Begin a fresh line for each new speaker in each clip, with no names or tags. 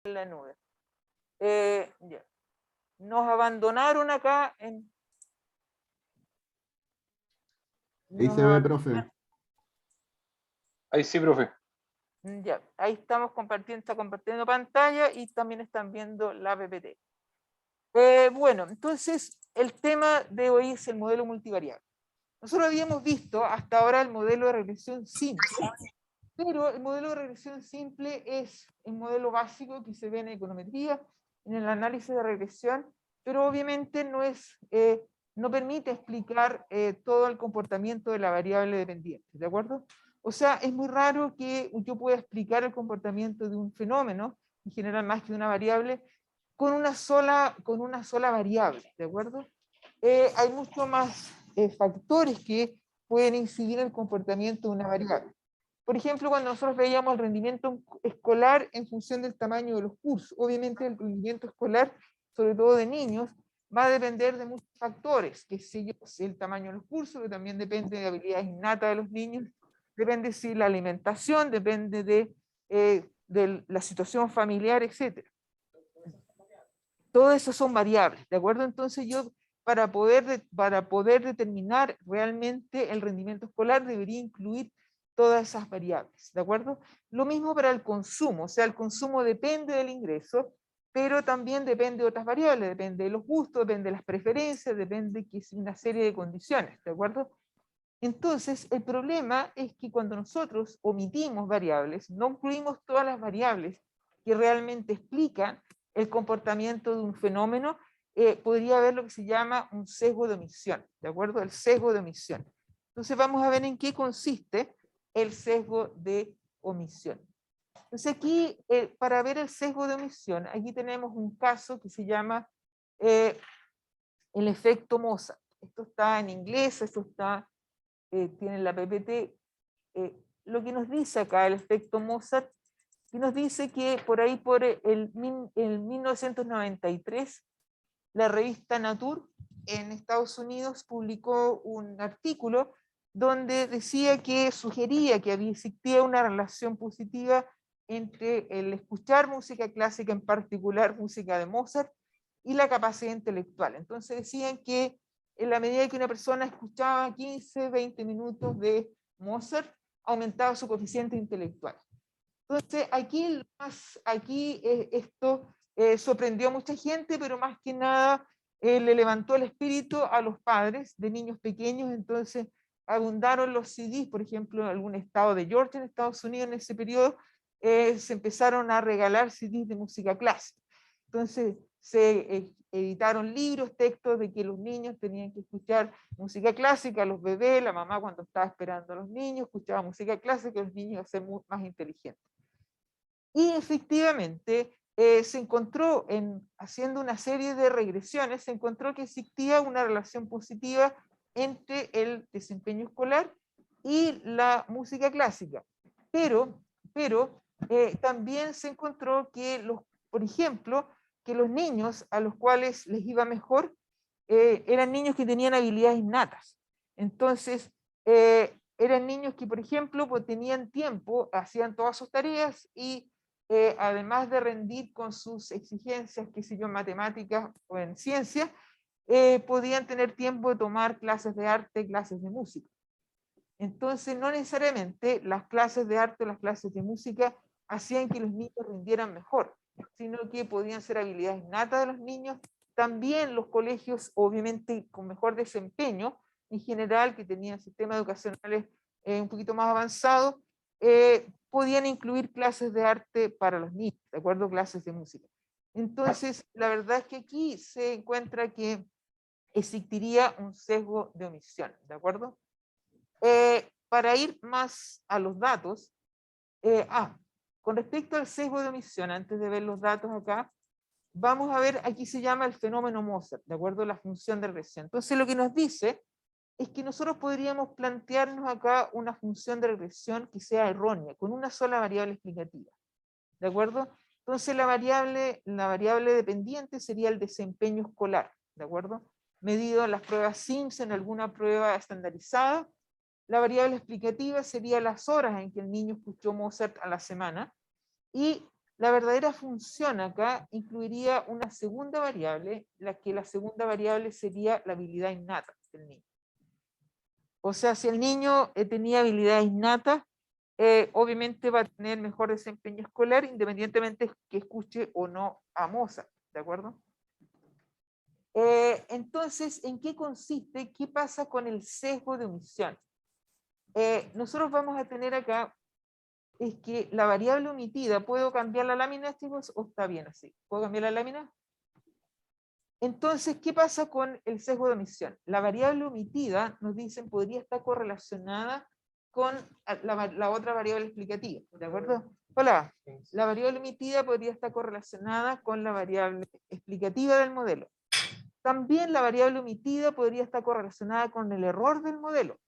en la nube. Ya. Nos abandonaron acá en...
Ahí
nos
se ve,
aban-
profe.
Ahí sí, profe.
Ya, ahí estamos compartiendo, está compartiendo pantalla y también están viendo la PPT. Bueno, entonces el tema de hoy es el modelo multivariable. Nosotros habíamos visto hasta ahora el modelo de regresión simple, pero el modelo de regresión simple es el modelo básico que se ve en econometría, en el análisis de regresión, pero obviamente no permite explicar todo el comportamiento de la variable dependiente, ¿de acuerdo? O sea, es muy raro que yo pueda explicar el comportamiento de un fenómeno, en general más que una variable, con una sola variable, ¿de acuerdo? Hay muchos más factores que pueden incidir en el comportamiento de una variable. Por ejemplo, cuando nosotros veíamos el rendimiento escolar en función del tamaño de los cursos, obviamente el rendimiento escolar, sobre todo de niños, va a depender de muchos factores, que sé yo, si el tamaño de los cursos, que también depende de habilidades innatas de los niños, depende si la alimentación, depende de la situación familiar, etc. Todas esas son variables, ¿de acuerdo? Entonces yo, para poder determinar realmente el rendimiento escolar, debería incluir todas esas variables, ¿de acuerdo? Lo mismo para el consumo, o sea, el consumo depende del ingreso, pero también depende de otras variables, depende de los gustos, depende de las preferencias, depende de una serie de condiciones, ¿de acuerdo? Entonces, el problema es que cuando nosotros omitimos variables, no incluimos todas las variables que realmente explican el comportamiento de un fenómeno, podría haber lo que se llama un sesgo de omisión, ¿de acuerdo? El sesgo de omisión. Entonces vamos a ver en qué consiste el sesgo de omisión. Entonces aquí, para ver el sesgo de omisión, aquí tenemos un caso que se llama el efecto Mozart. Esto está en inglés, esto está tiene la PPT, lo que nos dice acá el efecto Mozart, que nos dice que por ahí por el 1993, la revista Nature en Estados Unidos publicó un artículo donde decía que sugería que existía una relación positiva entre el escuchar música clásica, en particular música de Mozart, y la capacidad intelectual. Entonces decían que en la medida que una persona escuchaba 15, 20 minutos de Mozart, aumentaba su coeficiente intelectual. Entonces, esto sorprendió a mucha gente, pero más que nada le levantó el espíritu a los padres de niños pequeños. Entonces, abundaron los CDs, por ejemplo, en algún estado de Georgia, en Estados Unidos, en ese periodo, se empezaron a regalar CDs de música clásica. Entonces, se editaron libros, textos de que los niños tenían que escuchar música clásica, los bebés, la mamá cuando estaba esperando a los niños, escuchaba música clásica, los niños iban a ser más inteligentes. Y efectivamente, se encontró, haciendo una serie de regresiones, se encontró que existía una relación positiva entre el desempeño escolar y la música clásica. Pero también se encontró que, por ejemplo, que los niños a los cuales les iba mejor eran niños que tenían habilidades innatas. Entonces, eran niños que, por ejemplo, pues, tenían tiempo, hacían todas sus tareas y además de rendir con sus exigencias, qué sé yo, en matemáticas o en ciencias, podían tener tiempo de tomar clases de arte, clases de música. Entonces, no necesariamente las clases de arte o las clases de música hacían que los niños rindieran mejor, sino que podían ser habilidades innatas de los niños. También los colegios, obviamente, con mejor desempeño, en general, que tenían sistemas educacionales un poquito más avanzados, podían incluir clases de arte para los niños, ¿de acuerdo? Clases de música. Entonces, la verdad es que aquí se encuentra que existiría un sesgo de omisión, ¿de acuerdo? Para ir más a los datos, con respecto al sesgo de omisión, antes de ver los datos acá, vamos a ver, aquí se llama el fenómeno Mozart, ¿de acuerdo? La función de regresión. Entonces, lo que nos dice es que nosotros podríamos plantearnos acá una función de regresión que sea errónea, con una sola variable explicativa, ¿de acuerdo? Entonces la variable dependiente sería el desempeño escolar, ¿de acuerdo? Medido en las pruebas Simpson, en alguna prueba estandarizada. La variable explicativa sería las horas en que el niño escuchó Mozart a la semana, y la verdadera función acá incluiría una segunda variable, la segunda variable sería la habilidad innata del niño. O sea, si el niño tenía habilidades innatas, obviamente va a tener mejor desempeño escolar, independientemente que escuche o no a Mozart, ¿de acuerdo? Entonces, ¿en qué consiste? ¿Qué pasa con el sesgo de omisión? Nosotros vamos a tener acá, es que la variable omitida, ¿puedo cambiar la lámina, chicos? ¿O está bien así? ¿Puedo cambiar la lámina? Entonces, ¿qué pasa con el sesgo de omisión? La variable omitida, nos dicen, podría estar correlacionada con la otra variable explicativa, ¿de acuerdo? Hola, la variable omitida podría estar correlacionada con la variable explicativa del modelo. También la variable omitida podría estar correlacionada con el error del modelo,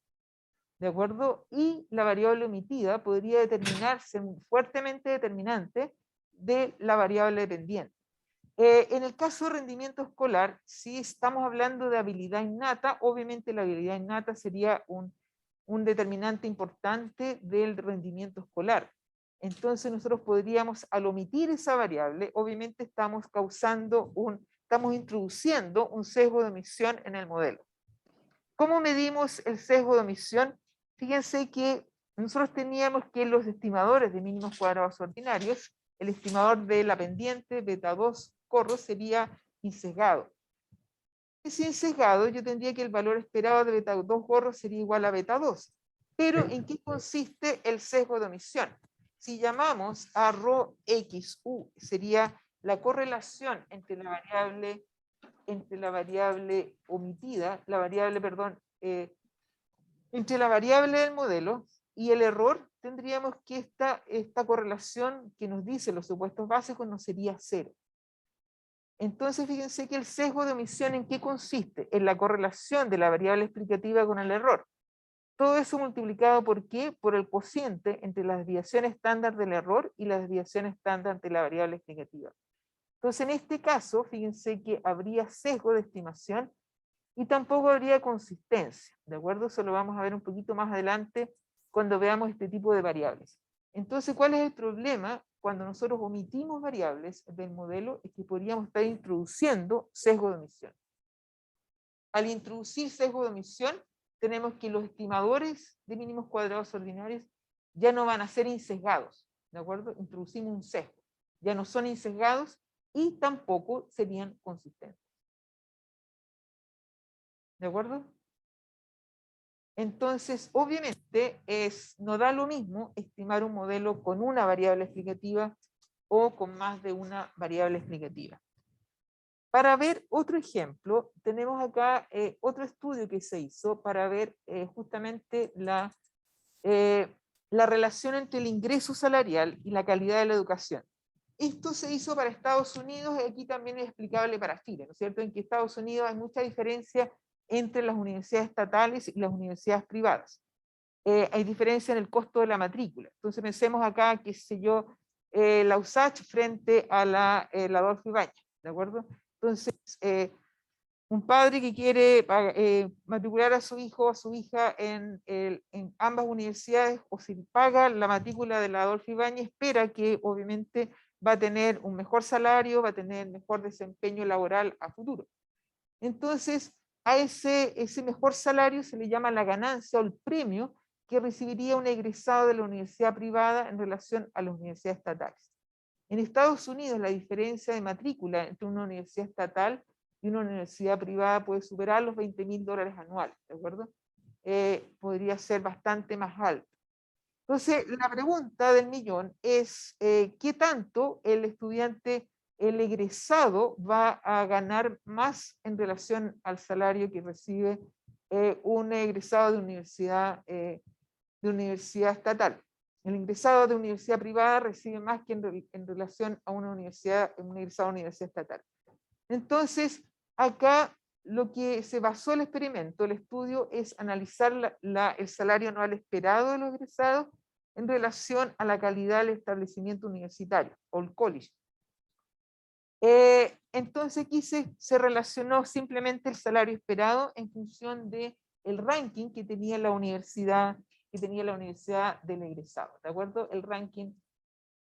¿de acuerdo? Y la variable omitida podría determinarse fuertemente determinante de la variable dependiente. En el caso de rendimiento escolar, si estamos hablando de habilidad innata, obviamente la habilidad innata sería un determinante importante del rendimiento escolar. Entonces nosotros podríamos, al omitir esa variable, obviamente estamos introduciendo un sesgo de omisión en el modelo. ¿Cómo medimos el sesgo de omisión? Fíjense que nosotros teníamos que los estimadores de mínimos cuadrados ordinarios, el estimador de la pendiente beta 2 corro sería insesgado. Si insesgado, yo tendría que el valor esperado de beta 2 gorro sería igual a beta 2. Pero ¿en qué consiste el sesgo de omisión? Si llamamos a rho XU, sería la correlación entre la variable omitida, entre la variable del modelo y el error, tendríamos que esta correlación que nos dice los supuestos básicos no sería cero. Entonces, fíjense que el sesgo de omisión, ¿en qué consiste? En la correlación de la variable explicativa con el error. Todo eso multiplicado por ¿qué? Por el cociente entre la desviación estándar del error y la desviación estándar de la variable explicativa. Entonces, en este caso, fíjense que habría sesgo de estimación y tampoco habría consistencia, ¿de acuerdo? Eso lo vamos a ver un poquito más adelante cuando veamos este tipo de variables. Entonces, ¿cuál es el problema? Cuando nosotros omitimos variables del modelo, es que podríamos estar introduciendo sesgo de omisión. Al introducir sesgo de omisión, tenemos que los estimadores de mínimos cuadrados ordinarios ya no van a ser insesgados, ¿de acuerdo? Introducimos un sesgo. Ya no son insesgados y tampoco serían consistentes. ¿De acuerdo? Entonces, obviamente, no da lo mismo estimar un modelo con una variable explicativa o con más de una variable explicativa. Para ver otro ejemplo, tenemos acá otro estudio que se hizo para ver justamente la relación entre el ingreso salarial y la calidad de la educación. Esto se hizo para Estados Unidos y aquí también es explicable para Chile, ¿no es cierto? En que Estados Unidos hay mucha diferencia entre las universidades estatales y las universidades privadas. Hay diferencia en el costo de la matrícula. Entonces pensemos acá, qué sé yo, la USACH frente a la Adolfo Ibáñez, ¿de acuerdo? Entonces, un padre que quiere matricular a su hijo o a su hija en ambas universidades, o si paga la matrícula de la Adolfo Ibáñez, espera que obviamente va a tener un mejor salario, va a tener mejor desempeño laboral a futuro. Entonces, a ese mejor salario se le llama la ganancia o el premio que recibiría un egresado de la universidad privada en relación a las universidades estatales. En Estados Unidos, la diferencia de matrícula entre una universidad estatal y una universidad privada puede superar los $20.000 anuales, ¿de acuerdo? Podría ser bastante más alto. Entonces, la pregunta del millón es, ¿qué tanto el estudiante, el egresado, va a ganar más en relación al salario que recibe un egresado de universidad estatal? El ingresado de universidad privada recibe más que en relación a un egresado de universidad estatal. Entonces, acá lo que se basó el experimento, el estudio, es analizar el salario anual esperado de los egresados en relación a la calidad del establecimiento universitario, o el college. Entonces aquí se relacionó simplemente el salario esperado en función del ranking que tenía la universidad del egresado, ¿de acuerdo? El ranking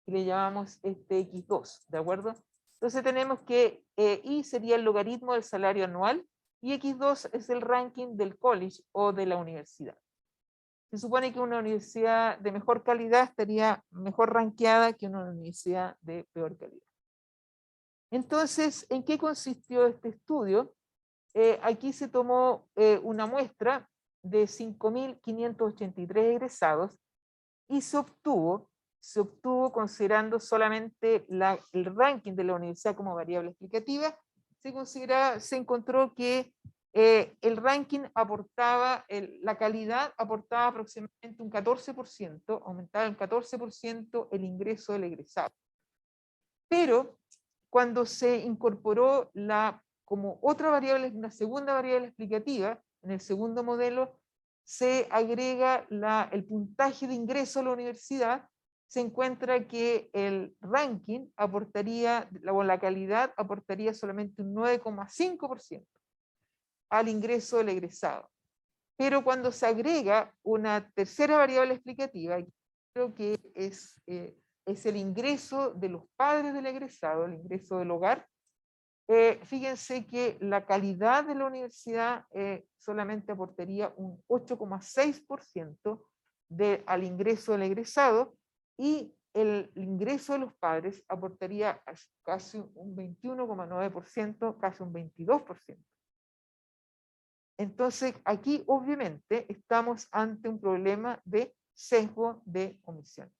que le llamamos este X2, ¿de acuerdo? Entonces tenemos que I sería el logaritmo del salario anual y X2 es el ranking del college o de la universidad. Se supone que una universidad de mejor calidad estaría mejor rankeada que una universidad de peor calidad. Entonces, ¿en qué consistió este estudio? Aquí se tomó una muestra de 5.583 egresados y se obtuvo considerando solamente el ranking de la universidad como variable explicativa, se encontró que el ranking aportaba, la calidad aportaba aproximadamente un 14%, aumentaba un 14% el ingreso del egresado. Pero cuando se incorporó como otra variable, una segunda variable explicativa, en el segundo modelo, se agrega el puntaje de ingreso a la universidad, se encuentra que el ranking aportaría, o la calidad aportaría solamente un 9,5% al ingreso del egresado. Pero cuando se agrega una tercera variable explicativa, creo que es el ingreso de los padres del egresado, el ingreso del hogar, fíjense que la calidad de la universidad solamente aportaría un 8,6% al ingreso del egresado y el ingreso de los padres aportaría casi un 21,9%, casi un 22%. Entonces, aquí obviamente estamos ante un problema de sesgo de omisión.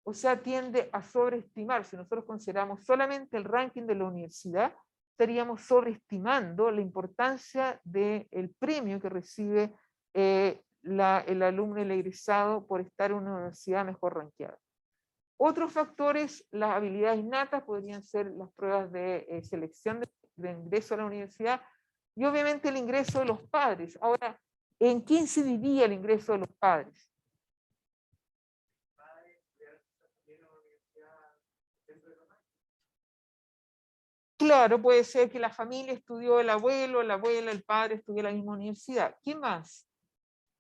O sea, tiende a sobreestimar. Si nosotros consideramos solamente el ranking de la universidad, estaríamos sobreestimando la importancia del premio que recibe el alumno, el egresado, por estar en una universidad mejor rankeada. Otros factores, las habilidades innatas, podrían ser las pruebas de selección de ingreso a la universidad, y obviamente el ingreso de los padres. Ahora, ¿en qué incidiría el ingreso de los padres? Claro, puede ser que la familia estudió, el abuelo, la abuela, el padre estudió en la misma universidad. ¿Qué más?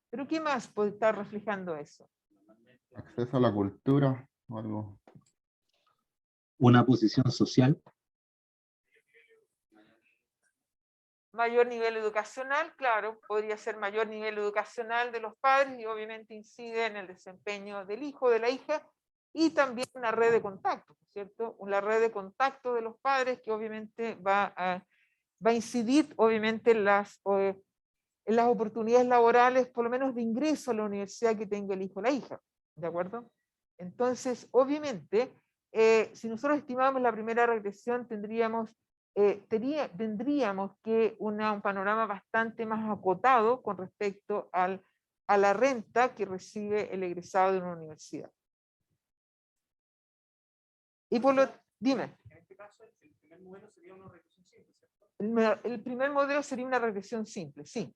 ¿Pero qué más puede estar reflejando eso?
Acceso a la cultura o algo.
Una posición social.
Mayor nivel educacional, claro, podría ser mayor nivel educacional de los padres y obviamente incide en el desempeño del hijo, de la hija, y también una red de contactos, ¿cierto? Una red de contactos de los padres que obviamente va a incidir obviamente en las oportunidades laborales, por lo menos de ingreso a la universidad que tenga el hijo o la hija, ¿de acuerdo? Entonces, obviamente, si nosotros estimamos la primera regresión, tendríamos que un panorama bastante más acotado con respecto a la renta que recibe el egresado de una universidad. Y por lo, dime.
En este caso, el primer modelo sería una regresión simple, ¿cierto?
El primer modelo sería una regresión simple, sí.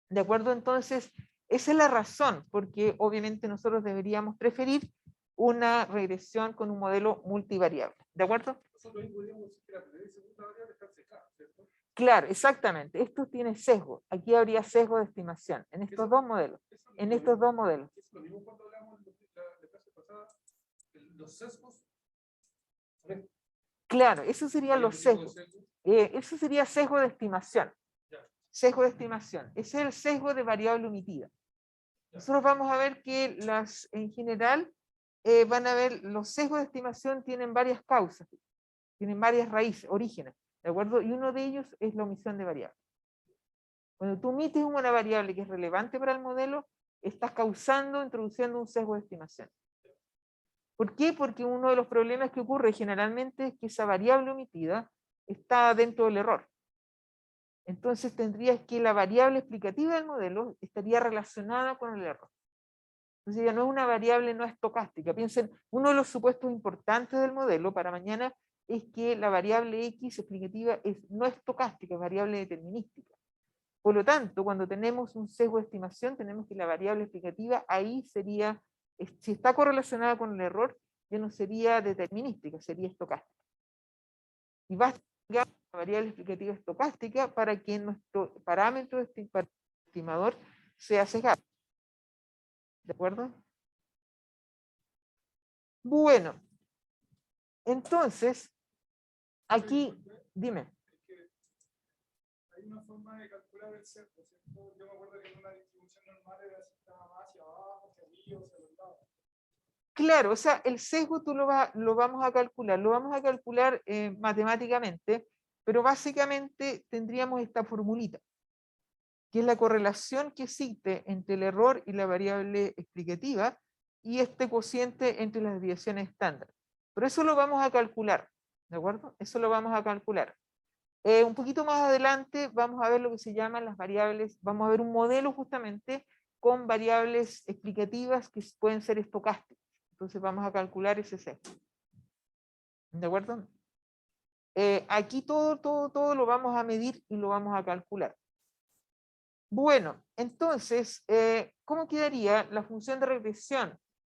¿De acuerdo? Entonces, esa es la razón, porque obviamente nosotros deberíamos preferir una regresión con un modelo multivariable. ¿De acuerdo?
Nosotros ahí podríamos decir que la primera y segunda variable están cejadas, ¿cierto?
Claro, exactamente. Esto tiene sesgo. Aquí habría sesgo de estimación en estos dos modelos. En estos dos modelos.
Es lo mismo cuando hablamos de la clase pasada, los sesgos.
Claro, eso serían los sesgos. Eso sería sesgo de estimación. Sesgo de estimación. Ese es el sesgo de variable omitida. Nosotros vamos a ver que en general, van a ver, los sesgos de estimación tienen varias causas, tienen varias raíces, orígenes, ¿de acuerdo? Y uno de ellos es la omisión de variables. Cuando tú omites una variable que es relevante para el modelo, estás introduciendo un sesgo de estimación. ¿Por qué? Porque uno de los problemas que ocurre generalmente es que esa variable omitida está dentro del error. Entonces tendrías que la variable explicativa del modelo estaría relacionada con el error. Entonces ya no es una variable no estocástica. Piensen, uno de los supuestos importantes del modelo para mañana es que la variable X explicativa no es estocástica, es variable determinística. Por lo tanto, cuando tenemos un sesgo de estimación, tenemos que la variable explicativa ahí sería, si está correlacionada con el error, ya no sería determinística, sería estocástica. Y basta la variable explicativa estocástica para que nuestro parámetro estimador sea sesgado. ¿De acuerdo? Bueno, entonces, aquí, dime.
Es que hay una forma de calcular el sesgo, ¿cierto? Yo me acuerdo que en una distribución normal era si estaba más hacia abajo, hacia arriba, hacia los lados.
Claro, o sea, el sesgo tú lo vamos a calcular matemáticamente, pero básicamente tendríamos esta formulita, que es la correlación que existe entre el error y la variable explicativa y este cociente entre las desviaciones estándar. Pero eso lo vamos a calcular, ¿de acuerdo? Eso lo vamos a calcular. Un poquito más adelante vamos a ver lo que se llaman las variables, vamos a ver un modelo justamente con variables explicativas que pueden ser estocásticas. Entonces vamos a calcular ese sesgo. ¿De acuerdo? Aquí todo lo vamos a medir y lo vamos a calcular. Bueno, entonces, ¿cómo quedaría la función de regresión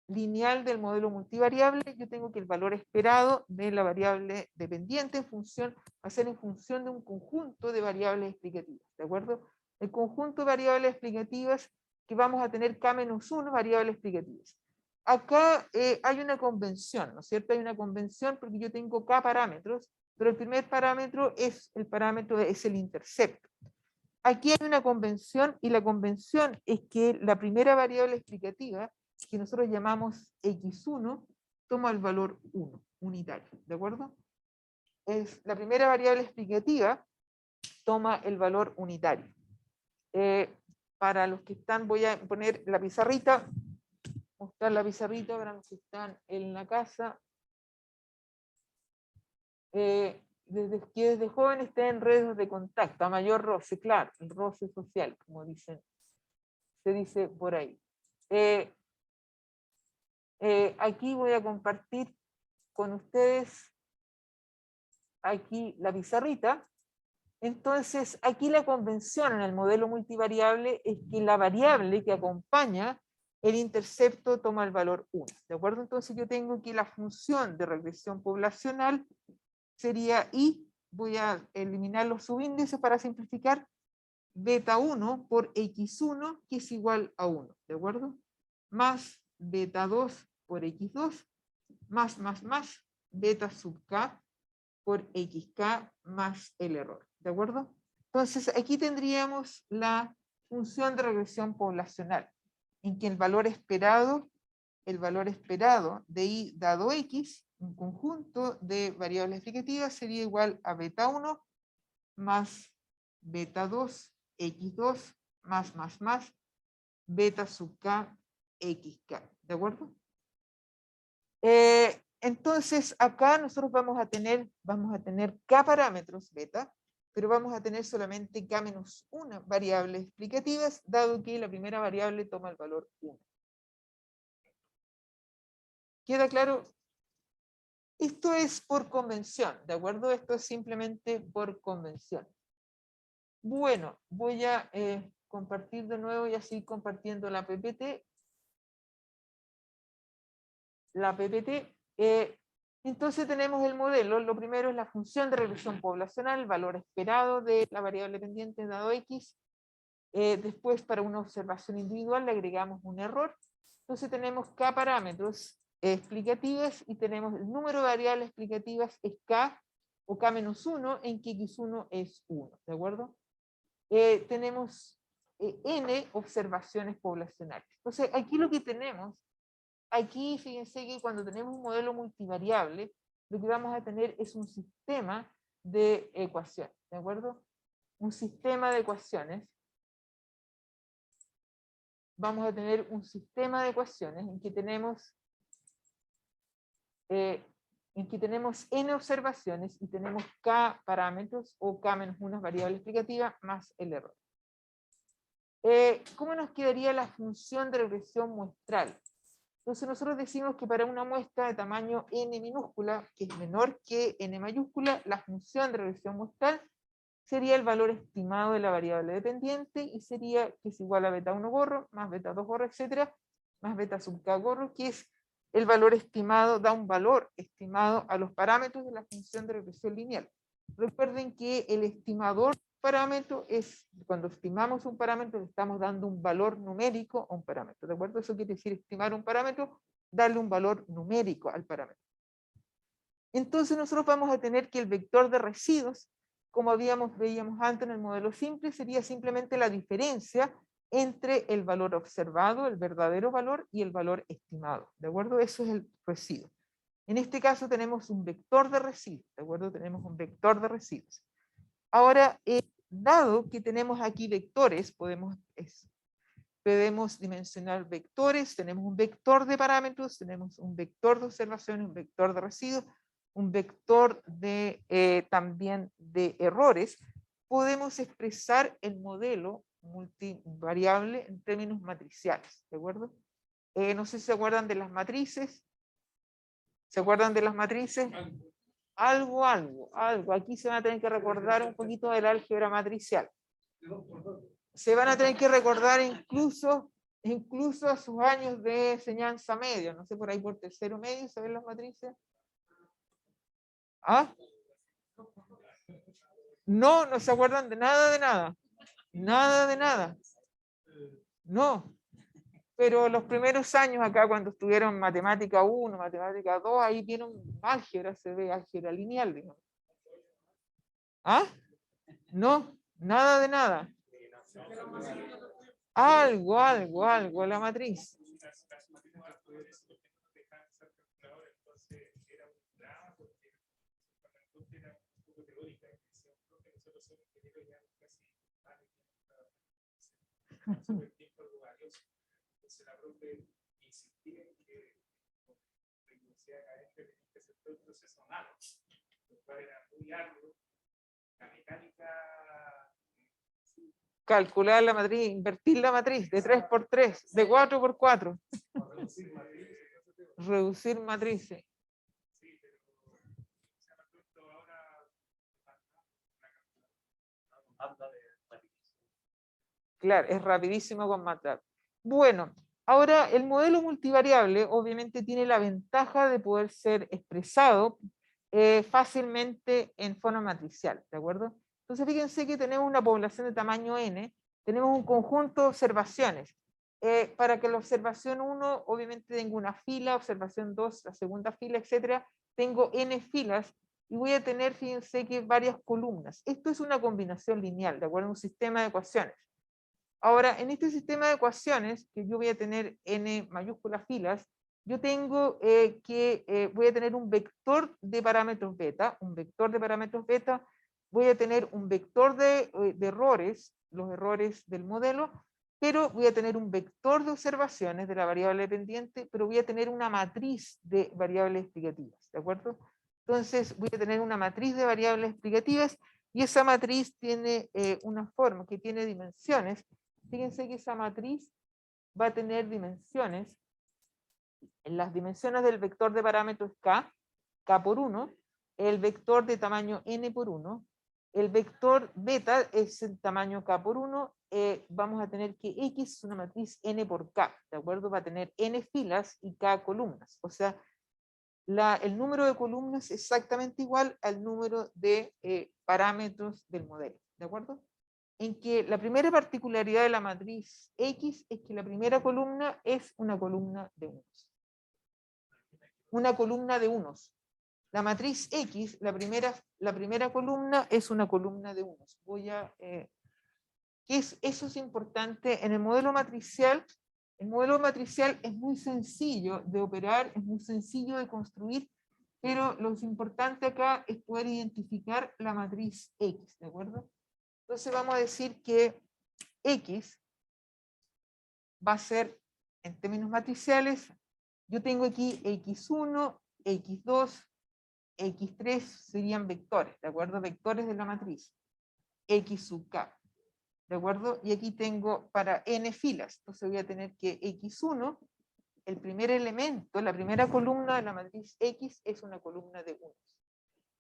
lineal del modelo multivariable? Yo tengo que el valor esperado de la variable dependiente va a ser en función de un conjunto de variables explicativas, ¿de acuerdo? El conjunto de variables explicativas que vamos a tener K-1 variables explicativas. Acá hay una convención, ¿no es cierto? Hay una convención porque yo tengo K parámetros, pero el primer parámetro es el intercepto. Aquí hay una convención y la convención es que la primera variable explicativa, que nosotros llamamos x1, toma el valor 1, unitario, ¿de acuerdo? Es la primera variable explicativa toma el valor unitario. Para los que están, voy a poner la pizarrita, mostrar la pizarrita para los que están en la casa. Desde joven está en redes de contacto, a mayor roce, claro, el roce social, como dicen, se dice por ahí. Aquí voy a compartir con ustedes aquí la pizarrita. Entonces, aquí la convención en el modelo multivariable es que la variable que acompaña el intercepto toma el valor 1, ¿de acuerdo? Entonces yo tengo que la función de regresión poblacional sería I, voy a eliminar los subíndices para simplificar, beta 1 por x1, que es igual a 1, ¿de acuerdo? Más beta 2 por x2, más, beta sub k por xk más el error, ¿de acuerdo? Entonces aquí tendríamos la función de regresión poblacional, en que el valor esperado de i dado x, un conjunto de variables explicativas, sería igual a beta 1 más beta 2, x2, más, beta sub k, xk, ¿de acuerdo? Entonces acá nosotros vamos a tener k parámetros beta, pero vamos a tener solamente k-1 variables explicativas, dado que la primera variable toma el valor 1. ¿Queda claro? Esto es por convención, ¿de acuerdo? Esto es simplemente por convención. Bueno, voy a compartir de nuevo y así compartiendo la PPT. Entonces tenemos el modelo. Lo primero es la función de regresión poblacional, el valor esperado de la variable pendiente dado x. Después, para una observación individual, le agregamos un error. Entonces tenemos k parámetros explicativas y tenemos el número de variables explicativas es k o k-1 en que x1 es 1, ¿de acuerdo? Tenemos n observaciones poblacionales. Entonces aquí lo que tenemos, aquí fíjense que cuando tenemos un modelo multivariable, lo que vamos a tener es un sistema de ecuaciones, ¿de acuerdo? Un sistema de ecuaciones. Vamos a tener un sistema de ecuaciones en que tenemos n observaciones y tenemos k parámetros o k-1 variable explicativa más el error. ¿Cómo nos quedaría la función de regresión muestral? Entonces nosotros decimos que para una muestra de tamaño n minúscula, que es menor que n mayúscula, la función de regresión muestral sería el valor estimado de la variable dependiente y sería que es igual a beta 1 gorro, más beta 2 gorro, etcétera, más beta sub k gorro, que es el valor estimado, da un valor estimado a los parámetros de la función de regresión lineal. Recuerden que el estimador parámetro es, cuando estimamos un parámetro, le estamos dando un valor numérico a un parámetro, ¿de acuerdo? Eso quiere decir estimar un parámetro darle un valor numérico al parámetro. Entonces nosotros vamos a tener que el vector de residuos, como veíamos antes en el modelo simple, sería simplemente la diferencia entre el valor observado, el verdadero valor, y el valor estimado, ¿de acuerdo? Eso es el residuo. En este caso tenemos un vector de residuos, ¿de acuerdo? Tenemos un vector de residuos. Ahora, dado que tenemos aquí vectores, podemos dimensionar vectores, tenemos un vector de parámetros, tenemos un vector de observación, un vector de residuos, un vector también de errores. Podemos expresar el modelo multivariable en términos matriciales, ¿de acuerdo? No sé si se acuerdan de las matrices. ¿Se acuerdan de las matrices? Algo. Aquí se van a tener que recordar un poquito del álgebra matricial. Se van a tener que recordar incluso a sus años de enseñanza media. No sé, por ahí por tercero medio, ¿se ven las matrices? ¿Ah? No se acuerdan de nada. Nada de nada. No. Pero los primeros años acá, cuando estuvieron matemática 1, matemática 2, ahí vieron álgebra, se ve álgebra lineal, digamos. ¿Ah? No, nada de nada. Algo, la matriz.
La profe insistía en que la universidad académica tenía que hacer todo el proceso a mano, lo cual era muy arduo. La mecánica.
Calcular la matriz, invertir la matriz de 3 por 3, de 4 por 4. Reducir matrices. Claro, es rapidísimo con MATLAB. Bueno, ahora el modelo multivariable obviamente tiene la ventaja de poder ser expresado fácilmente en forma matricial, ¿de acuerdo? Entonces fíjense que tenemos una población de tamaño n, tenemos un conjunto de observaciones. Para que la observación 1 obviamente tenga una fila, observación 2 la segunda fila, etcétera, tengo n filas y voy a tener, fíjense que varias columnas. Esto es una combinación lineal, ¿de acuerdo? Un sistema de ecuaciones. Ahora, en este sistema de ecuaciones, que yo voy a tener n mayúsculas filas, yo tengo voy a tener un vector de parámetros beta, voy a tener un vector de errores, los errores del modelo, pero voy a tener un vector de observaciones de la variable dependiente, pero voy a tener una matriz de variables explicativas, ¿de acuerdo? Entonces voy a tener una matriz de variables explicativas y esa matriz tiene una forma que tiene dimensiones. Fíjense que esa matriz va a tener dimensiones. En las dimensiones del vector de parámetros k por 1, el vector de tamaño n por 1, el vector beta es el tamaño k por 1, vamos a tener que x es una matriz n por k, ¿de acuerdo? Va a tener n filas y k columnas, o sea, el número de columnas es exactamente igual al número de parámetros del modelo, ¿de acuerdo? En que la primera particularidad de la matriz X es que la primera columna es una columna de unos. Una columna de unos. La matriz X, la primera columna es una columna de unos. Eso es importante en el modelo matricial. El modelo matricial es muy sencillo de operar, es muy sencillo de construir, pero lo importante acá es poder identificar la matriz X, ¿de acuerdo? Entonces vamos a decir que X va a ser, en términos matriciales, yo tengo aquí X1, X2, X3 serían vectores, ¿de acuerdo? Vectores de la matriz. X sub K, ¿de acuerdo? Y aquí tengo para n filas, entonces voy a tener que X1, el primer elemento, la primera columna de la matriz X es una columna de 1.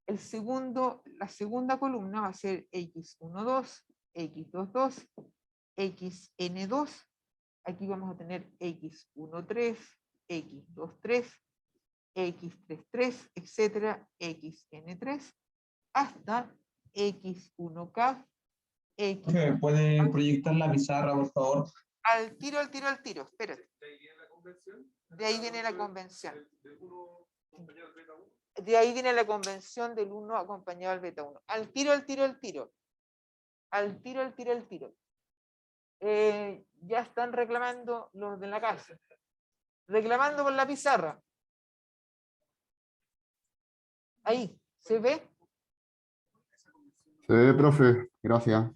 La segunda columna va a ser X12, X22, XN2. Aquí vamos a tener X13, X23, X33, etcétera, XN3, hasta X1K.
¿Puede proyectar la pizarra, por favor?
Al tiro, espérate. De ahí viene la convención. De ahí viene la convención del 1 acompañado al beta 1. Al tiro, al tiro, al tiro. Al tiro, al tiro, al tiro. Ya están reclamando los de la casa. Reclamando por la pizarra. Ahí, ¿se ve?
Se ve, profe. Gracias.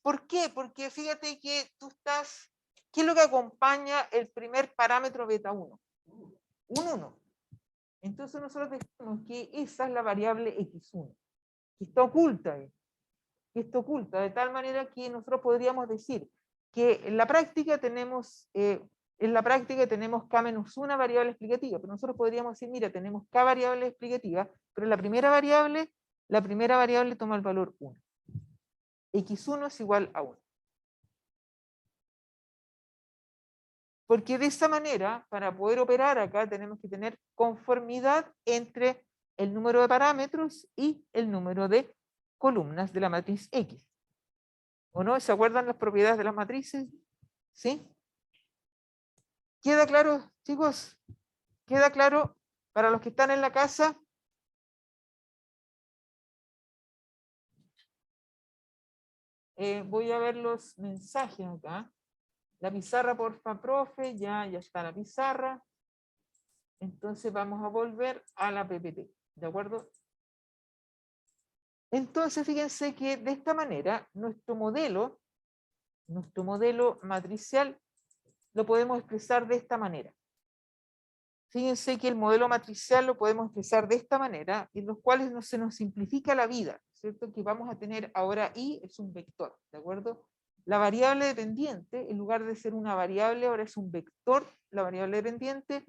¿Por qué? Porque fíjate que tú estás... ¿Qué es lo que acompaña el primer parámetro beta 1? Un 1. Entonces nosotros decimos que esa es la variable x1, que está oculta ahí. Que está oculta, de tal manera que nosotros podríamos decir que en la práctica tenemos k-1 variable explicativa, pero nosotros podríamos decir, mira, tenemos k variable explicativa, pero la primera variable toma el valor 1. x1 es igual a 1. Porque de esa manera, para poder operar acá, tenemos que tener conformidad entre el número de parámetros y el número de columnas de la matriz X. ¿O no? ¿Se acuerdan las propiedades de las matrices? ¿Sí? ¿Queda claro, chicos? ¿Queda claro para los que están en la casa? Voy a ver los mensajes acá. La pizarra, porfa, profe. Ya está la pizarra. Entonces vamos a volver a la PPT. ¿De acuerdo? Entonces, fíjense que de esta manera, nuestro modelo matricial lo podemos expresar de esta manera. Fíjense que el modelo matricial lo podemos expresar de esta manera, en los cuales no se nos simplifica la vida, ¿cierto? Que vamos a tener ahora y es un vector, ¿de acuerdo? La variable dependiente, en lugar de ser una variable, ahora es un vector, la variable dependiente,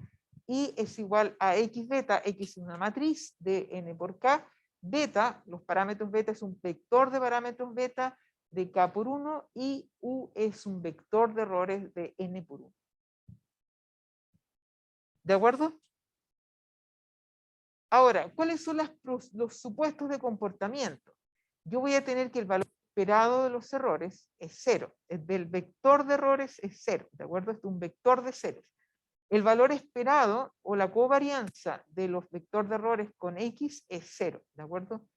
y es igual a x beta, x es una matriz de n por k, beta, los parámetros beta es un vector de parámetros beta de k por 1, y u es un vector de errores de n por 1. ¿De acuerdo? Ahora, ¿cuáles son los supuestos de comportamiento? Yo voy a tener que el valor esperado de los errores es 0. El del vector de errores es 0. ¿De acuerdo? Es un vector de ceros. El valor esperado o la covarianza de los vectores de errores con X es 0. ¿De acuerdo?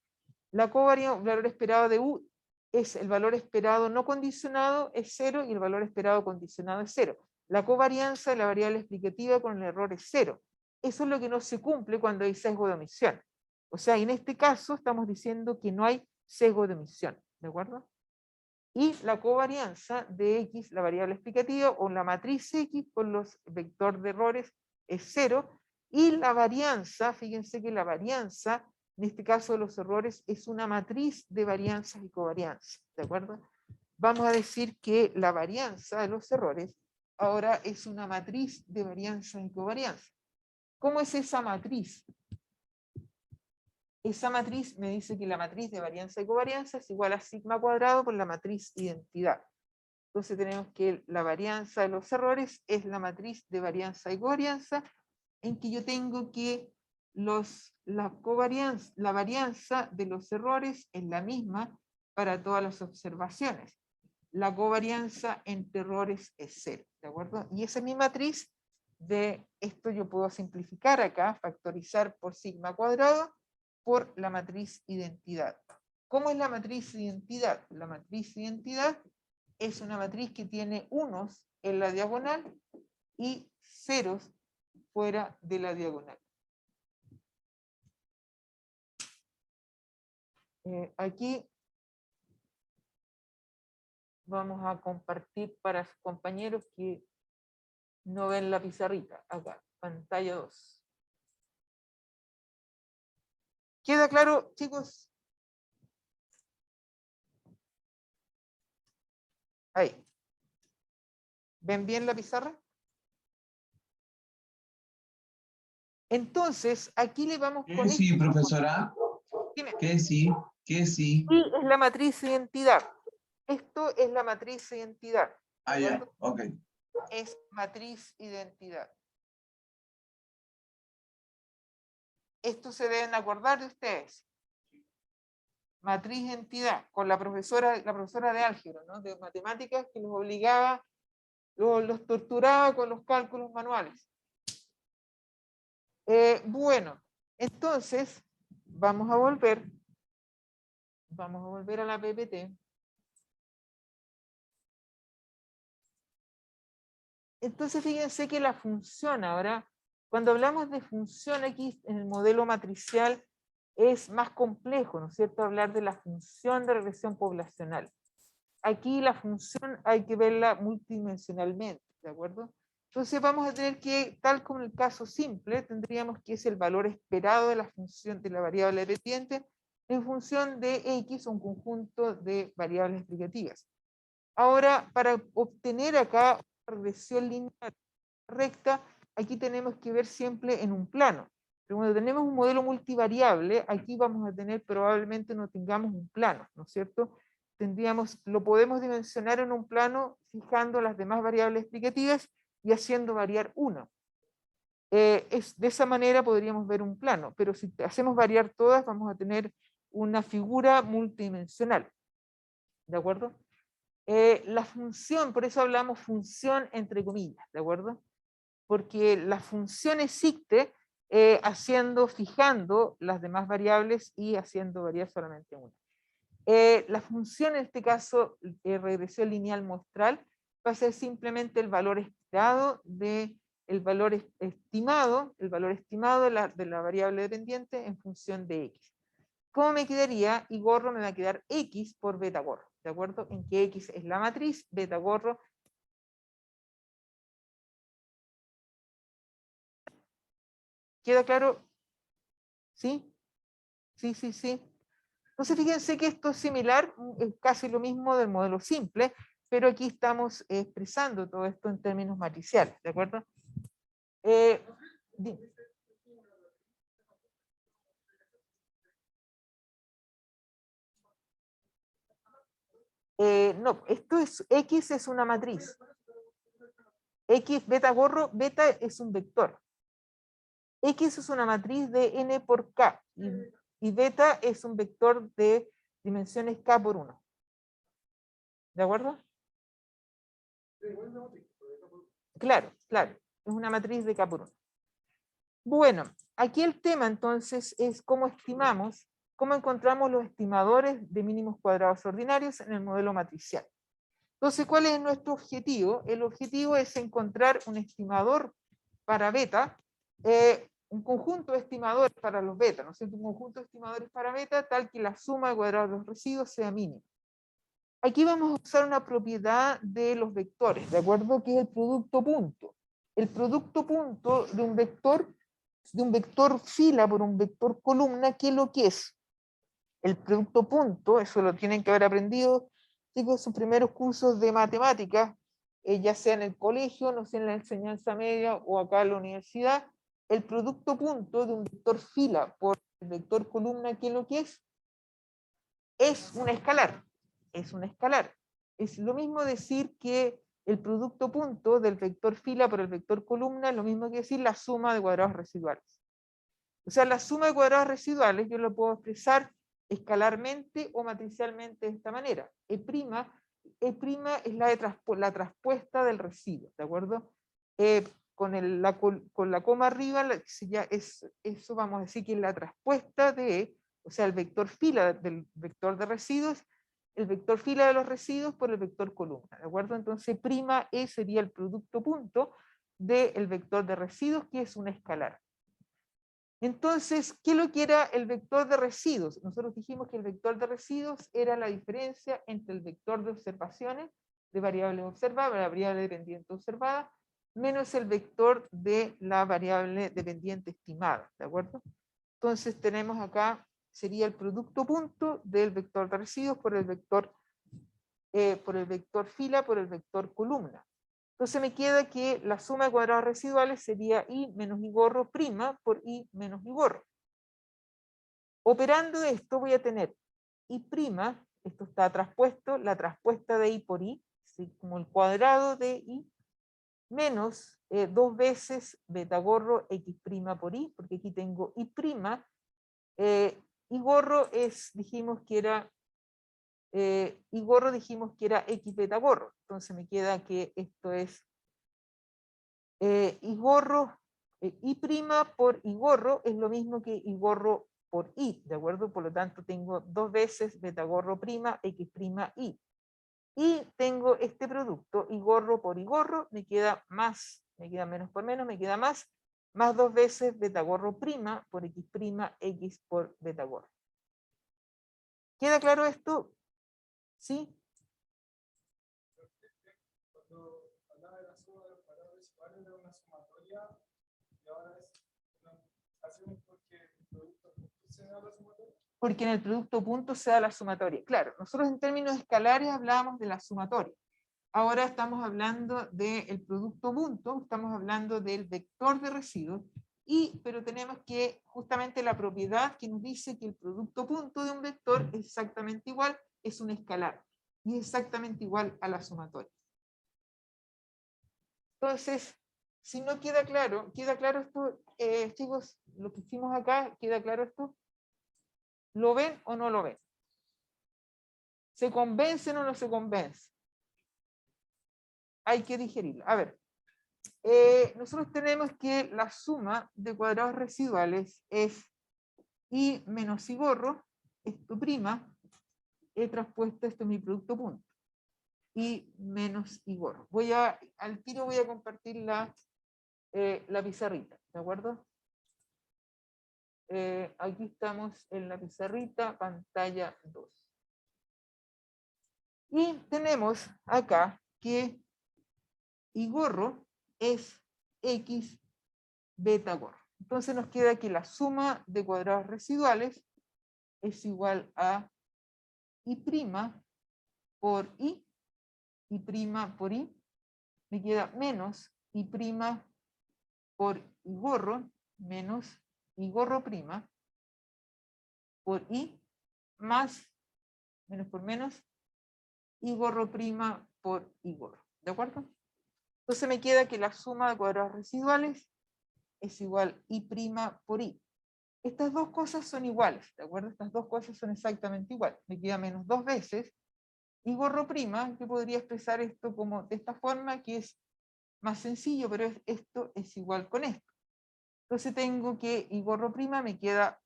La covarianza, el valor esperado de U es el valor esperado no condicionado es 0 y el valor esperado condicionado es 0. La covarianza de la variable explicativa con el error es 0. Eso es lo que no se cumple cuando hay sesgo de omisión. O sea, en este caso estamos diciendo que no hay sesgo de omisión, ¿de acuerdo? Y la covarianza de X, la variable explicativa, o la matriz X con los vectores de errores es 0. Y la varianza, fíjense que la varianza, en este caso de los errores, es una matriz de varianzas y covarianzas, ¿de acuerdo? Vamos a decir que la varianza de los errores ahora es una matriz de varianza y covarianza. ¿Cómo es esa matriz? Esa matriz me dice que la matriz de varianza y covarianza es igual a sigma cuadrado por la matriz identidad. Entonces tenemos que la varianza de los errores es la matriz de varianza y covarianza, en que yo tengo que la varianza de los errores es la misma para todas las observaciones. La covarianza entre errores es 0, ¿de acuerdo? Y esa es mi matriz. De esto yo puedo simplificar acá, factorizar por sigma cuadrado por la matriz identidad. ¿Cómo es la matriz identidad? La matriz identidad es una matriz que tiene unos en la diagonal y ceros fuera de la diagonal. Aquí vamos a compartir para sus compañeros que no ven la pizarrita. Acá, pantalla 2. ¿Queda claro, chicos? Ahí. ¿Ven bien la pizarra? Entonces, aquí le vamos con
Sí, profesora.
Dime.
Que sí, que sí.
Y es la matriz identidad. Esto es la matriz identidad.
Ah, ya, ok.
Es matriz identidad. Esto se deben acordar de ustedes. matriz entidad, con la profesora de álgebra, ¿no? De matemáticas, que los obligaba, los torturaba con los cálculos manuales. Bueno, entonces vamos a volver a la PPT. Entonces fíjense que la función ahora, cuando hablamos de función aquí en el modelo matricial, es más complejo, ¿no es cierto?, hablar de la función de regresión poblacional. Aquí la función hay que verla multidimensionalmente, ¿de acuerdo? Entonces vamos a tener que, tal como en el caso simple, tendríamos que es el valor esperado de la función de la variable dependiente en función de X, un conjunto de variables explicativas. Ahora, para obtener acá una regresión lineal recta, aquí tenemos que ver siempre en un plano. Pero cuando tenemos un modelo multivariable, aquí vamos a tener, probablemente no tengamos un plano, ¿no es cierto? Lo podemos dimensionar en un plano fijando las demás variables explicativas y haciendo variar una. De esa manera podríamos ver un plano, pero si hacemos variar todas, vamos a tener una figura multidimensional. ¿De acuerdo? La función, por eso hablamos función entre comillas, ¿de acuerdo? Porque la función existe fijando las demás variables y haciendo variar solamente una. La función en este caso, regresión lineal muestral, va a ser simplemente el valor esperado el valor estimado de la variable dependiente en función de X. ¿Cómo me quedaría? Y gorro me va a quedar X por beta gorro, ¿de acuerdo? En que X es la matriz, beta gorro. ¿Queda claro? ¿Sí? Sí, sí, sí. Entonces fíjense que esto es similar, es casi lo mismo del modelo simple, pero aquí estamos expresando todo esto en términos matriciales, ¿de acuerdo? No, X es una matriz. X, beta gorro, beta es un vector. X es una matriz de n por k y beta es un vector de dimensiones k por 1. ¿De acuerdo? Claro, claro. Es una matriz de k por 1. Bueno, aquí el tema entonces es cómo encontramos los estimadores de mínimos cuadrados ordinarios en el modelo matricial. Entonces, ¿cuál es nuestro objetivo? El objetivo es encontrar un estimador para beta, un conjunto de estimadores para los beta, ¿no es cierto? Un conjunto de estimadores para beta tal que la suma de cuadrados de los residuos sea mínima. Aquí vamos a usar una propiedad de los vectores, ¿de acuerdo? Que es el producto punto. El producto punto de un vector fila por un vector columna, ¿qué es lo que es? El producto punto, eso lo tienen que haber aprendido, chicos, en sus primeros cursos de matemáticas, ya sea en el colegio, no sé, en la enseñanza media o acá en la universidad. El producto punto de un vector fila por el vector columna, ¿qué es lo que es? Es un escalar. Es un escalar. Es lo mismo decir que el producto punto del vector fila por el vector columna es lo mismo que decir la suma de cuadrados residuales. O sea, la suma de cuadrados residuales yo lo puedo expresar escalarmente o matricialmente de esta manera. E' es la traspuesta del residuo, ¿de acuerdo? Con la coma arriba, eso vamos a decir que es la traspuesta o sea, el vector fila del vector de residuos, el vector fila de los residuos por el vector columna, ¿de acuerdo? Entonces, prima E sería el producto punto del vector de residuos, que es un escalar. Entonces, ¿qué es lo que era el vector de residuos? Nosotros dijimos que el vector de residuos era la diferencia entre el vector de observaciones, de variables observadas, la variable dependiente observada, menos el vector de la variable dependiente estimada, ¿de acuerdo? Entonces tenemos acá, sería el producto punto del vector de residuos por el vector fila por el vector columna. Entonces me queda que la suma de cuadrados residuales sería I menos I gorro prima por I menos I gorro. Operando esto voy a tener I prima, esto está traspuesto, la traspuesta de I por I, ¿sí? Como el cuadrado de I, menos 2 veces beta gorro X prima por I, porque aquí tengo I prima y gorro dijimos que era x beta gorro. Entonces me queda que esto es y gorro, y prima por y gorro es lo mismo que y gorro por y, ¿de acuerdo? Por lo tanto tengo dos veces beta gorro prima, x prima y. Y tengo este producto, y gorro por y gorro, me queda más, me queda menos por menos, me queda más dos veces beta gorro prima por x prima, x por beta gorro. ¿Queda claro esto? ¿Sí?
Cuando hablaba de la suma de los valores iguales era una sumatoria y ahora es una hacemos porque el producto se da la sumatoria.
Porque en el producto punto se da la sumatoria. Claro, nosotros en términos escalares hablábamos de la sumatoria. Ahora estamos hablando del producto punto, estamos hablando del vector de residuos, pero tenemos que justamente la propiedad que nos dice que el producto punto de un vector es exactamente igual, es un escalar, y es exactamente igual a la sumatoria. Entonces, si no queda claro esto, chicos, lo que hicimos acá, ¿queda claro esto? ¿Lo ven o no lo ven? ¿Se convencen o no se convencen? Hay que digerirlo. A ver, nosotros tenemos que la suma de cuadrados residuales es y menos y gorro, esto prima, he traspuesto, esto es mi producto punto, y menos y gorro. Al tiro voy a compartir la pizarrita, ¿de acuerdo? Aquí estamos en la pizarrita, pantalla 2. Y tenemos acá que y gorro es x beta gorro. Entonces nos queda que la suma de cuadrados residuales es igual a y prima por y prima por y, me queda menos y prima por y gorro, menos y gorro prima por y, más, menos por menos, y gorro prima por y gorro. ¿De acuerdo? Entonces me queda que la suma de cuadrados residuales es igual y prima por y. Estas dos cosas son iguales, ¿de acuerdo? Estas dos cosas son exactamente iguales. Me queda menos dos veces y gorro prima, que podría expresar esto como de esta forma, que es más sencillo, pero esto es igual con esto. Entonces tengo que y gorro prima me queda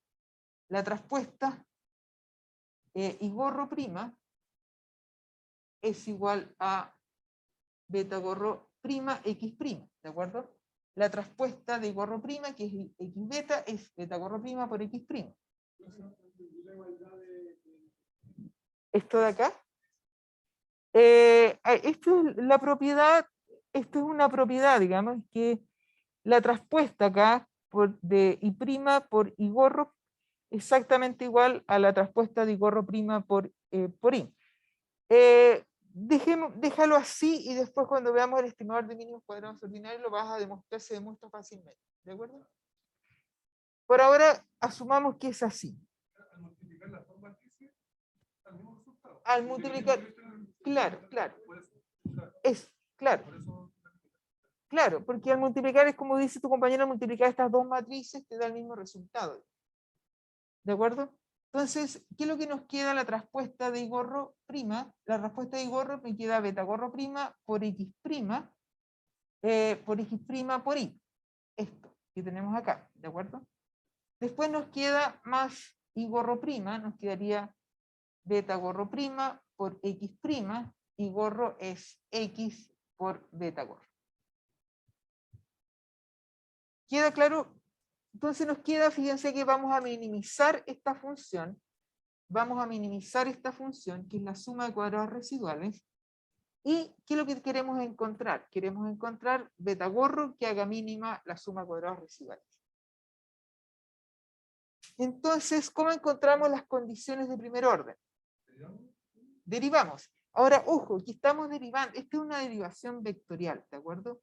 la traspuesta y gorro prima es igual a beta gorro prima x prima, ¿de acuerdo? La traspuesta de gorro prima, que es x beta, es beta gorro prima por x prima. ¿Esto de acá? Esto es la propiedad, esto es una propiedad, digamos, que la traspuesta acá de y prima por y gorro exactamente igual a la traspuesta de y gorro prima por y. Déjalo así y después cuando veamos el estimador de mínimos cuadrados ordinarios lo vas a demostrar, se demuestra fácilmente. ¿De acuerdo? Por ahora asumamos que es así.
Al multiplicar la forma que hice, al mismo resultado.
Al multiplicar, claro, es claro. Claro, porque al multiplicar es como dice tu compañero, multiplicar estas dos matrices te da el mismo resultado. ¿De acuerdo? Entonces, ¿qué es lo que nos queda? La traspuesta de y gorro prima. La respuesta de y gorro me queda beta gorro prima por x prima por y. Esto que tenemos acá, ¿de acuerdo? Después nos queda más y gorro prima, nos quedaría beta gorro prima por x prima, y gorro es x por beta gorro. ¿Queda claro? Entonces nos queda, fíjense que vamos a minimizar esta función. Vamos a minimizar esta función, que es la suma de cuadrados residuales. ¿Y qué es lo que queremos encontrar? Queremos encontrar beta gorro que haga mínima la suma de cuadrados residuales. Entonces, ¿cómo encontramos las condiciones de primer orden? Derivamos. Ahora, ojo, aquí estamos derivando. Esta es una derivación vectorial, ¿de acuerdo?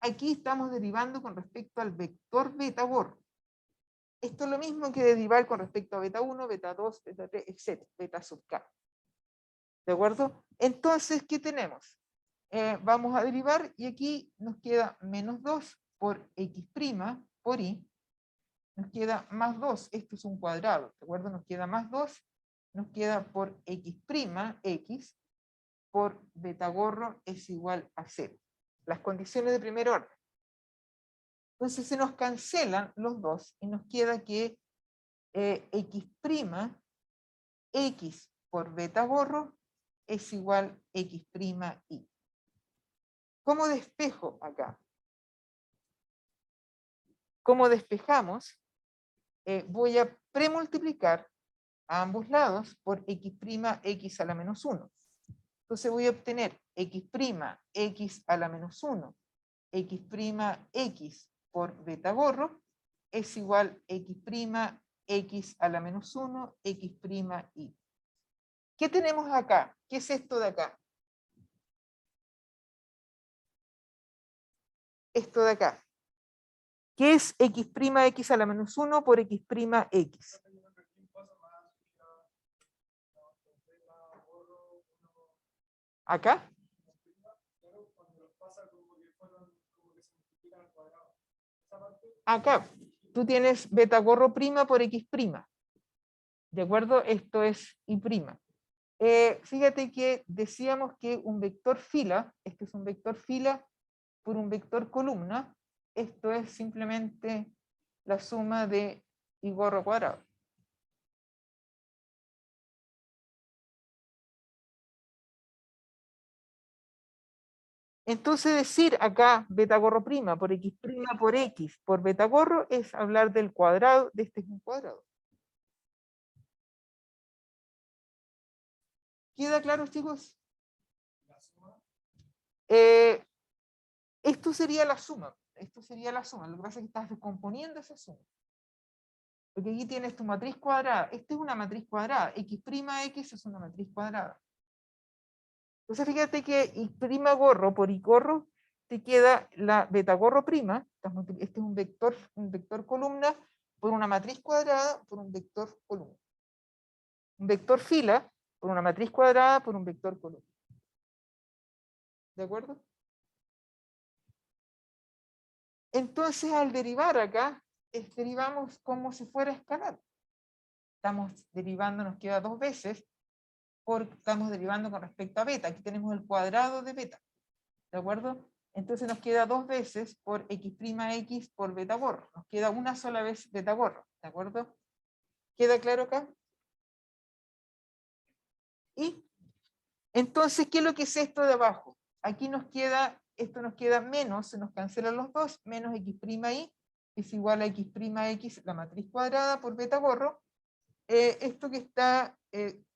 Aquí estamos derivando con respecto al vector beta gorro. Esto es lo mismo que derivar con respecto a beta 1, beta 2, beta 3, etc. Beta sub k. ¿De acuerdo? Entonces, ¿qué tenemos? Vamos a derivar y aquí nos queda menos 2 por x' por y. nos queda más 2, esto es un cuadrado, ¿de acuerdo? Nos queda más 2, nos queda por x', x, por beta gorro es igual a 0. Las condiciones de primer orden. Entonces se nos cancelan los dos y nos queda que x', x por beta gorro es igual x', y. ¿Cómo despejo acá? ¿Cómo despejamos? Voy a premultiplicar a ambos lados por x', x a la menos 1. Entonces voy a obtener x', x a la menos 1, x', x por beta gorro es igual x', x a la menos 1, x', y. ¿Qué tenemos acá? ¿Qué es esto de acá? Esto de acá. ¿Qué es x', x a la menos 1 por x', x? ¿Acá? Acá. Tú tienes beta gorro prima por x'. ¿De acuerdo? Esto es y'. Fíjate que decíamos que un vector fila, este es un vector fila por un vector columna, esto es simplemente la suma de y gorro cuadrado. Entonces decir acá beta gorro prima por x' por beta gorro es hablar del cuadrado, de este es un cuadrado. ¿Queda claro, chicos? Esto sería la suma. Esto sería la suma. Lo que pasa es que estás descomponiendo esa suma. Porque aquí tienes tu matriz cuadrada. Esta es una matriz cuadrada. X', x es una matriz cuadrada. Entonces fíjate que y' gorro por y gorro te queda la beta gorro prima. Este es un vector columna por una matriz cuadrada por un vector columna. Un vector fila por una matriz cuadrada por un vector columna. ¿De acuerdo? Entonces al derivar acá, derivamos como si fuera escalar. Estamos derivando, nos queda dos veces, porque estamos derivando con respecto a beta. Aquí tenemos el cuadrado de beta. ¿De acuerdo? Entonces nos queda dos veces por x', x por beta gorro. Nos queda una sola vez beta gorro. ¿De acuerdo? ¿Queda claro acá? Y entonces, ¿qué es lo que es esto de abajo? Aquí nos queda, esto nos queda menos, se nos cancelan los dos, menos x', y es igual a x', x, la matriz cuadrada por beta gorro. Esto que está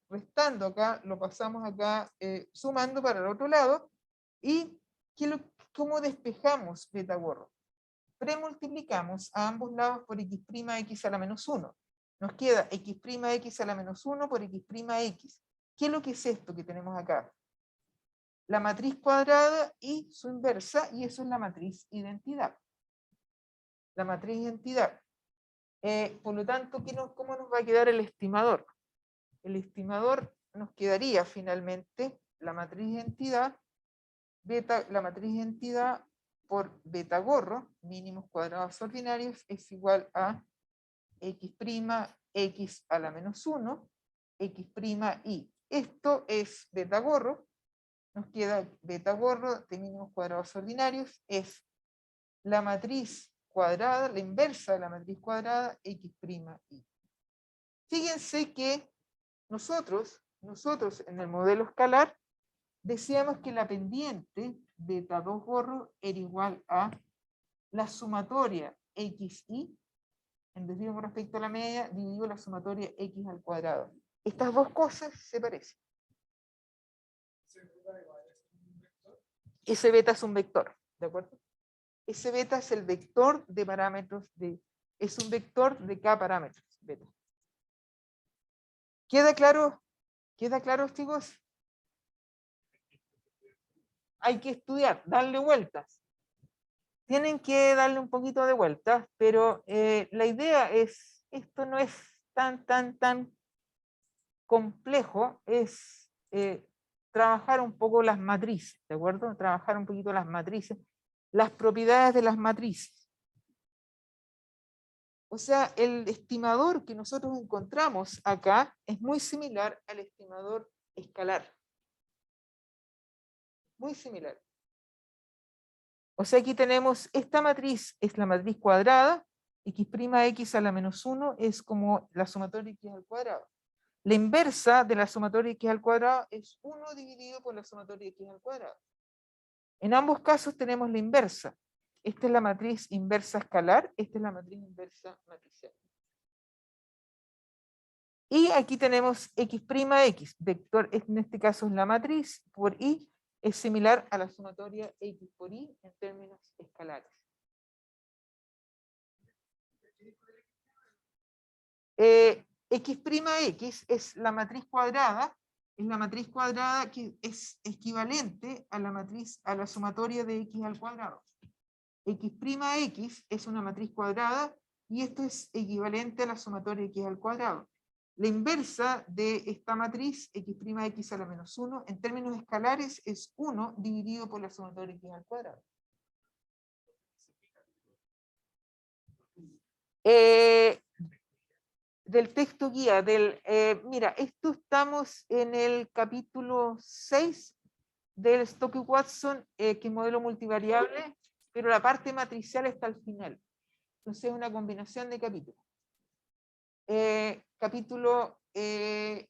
restando acá, lo pasamos acá sumando para el otro lado. ¿Y cómo despejamos beta gorro? Premultiplicamos a ambos lados por x', x a la menos 1. Nos queda x', x a la menos 1 por x', x. ¿Qué es lo que es esto que tenemos acá? La matriz cuadrada y su inversa, y eso es la matriz identidad. La matriz identidad. Por lo tanto, ¿cómo nos va a quedar el estimador? El estimador nos quedaría finalmente la matriz identidad, la matriz identidad por beta gorro, mínimos cuadrados ordinarios, es igual a x', x a la menos 1, x', y. Esto es beta gorro. Nos queda beta gorro de mínimos cuadrados ordinarios, es la matriz cuadrada, la inversa de la matriz cuadrada, x', y. Fíjense que nosotros en el modelo escalar decíamos que la pendiente beta 2 gorro era igual a la sumatoria xy, en decir con respecto a la media, dividido la sumatoria x al cuadrado. Estas dos cosas se parecen. Ese beta es un vector, ¿de acuerdo? Ese beta es el vector de parámetros es un vector de k parámetros, beta. ¿Queda claro? ¿Queda claro, chicos? Hay que estudiar, darle vueltas. Tienen que darle un poquito de vueltas, pero la idea es, esto no es tan complejo, es trabajar un poco las matrices, ¿de acuerdo? Trabajar un poquito las matrices, las propiedades de las matrices. O sea, el estimador que nosotros encontramos acá es muy similar al estimador escalar. Muy similar. O sea, aquí tenemos esta matriz, es la matriz cuadrada, x' a la menos 1 es como la sumatoria x al cuadrado. La inversa de la sumatoria x al cuadrado es 1 dividido por la sumatoria x al cuadrado. En ambos casos tenemos la inversa. Esta es la matriz inversa escalar, esta es la matriz inversa matricial. Y aquí tenemos x', vector, en este caso es la matriz, por y es similar a la sumatoria x por y en términos escalares. X' es la matriz cuadrada que es equivalente a la matriz, a la sumatoria de x al cuadrado. X' es una matriz cuadrada y esto es equivalente a la sumatoria de x al cuadrado. La inversa de esta matriz, x' a la menos 1, en términos escalares es 1 dividido por la sumatoria de x al cuadrado. Del texto guía, mira, esto estamos en el capítulo 6 del Stokes-Watson, que es modelo multivariable, pero la parte matricial está al final. Entonces es una combinación de capítulos. El capítulo 6,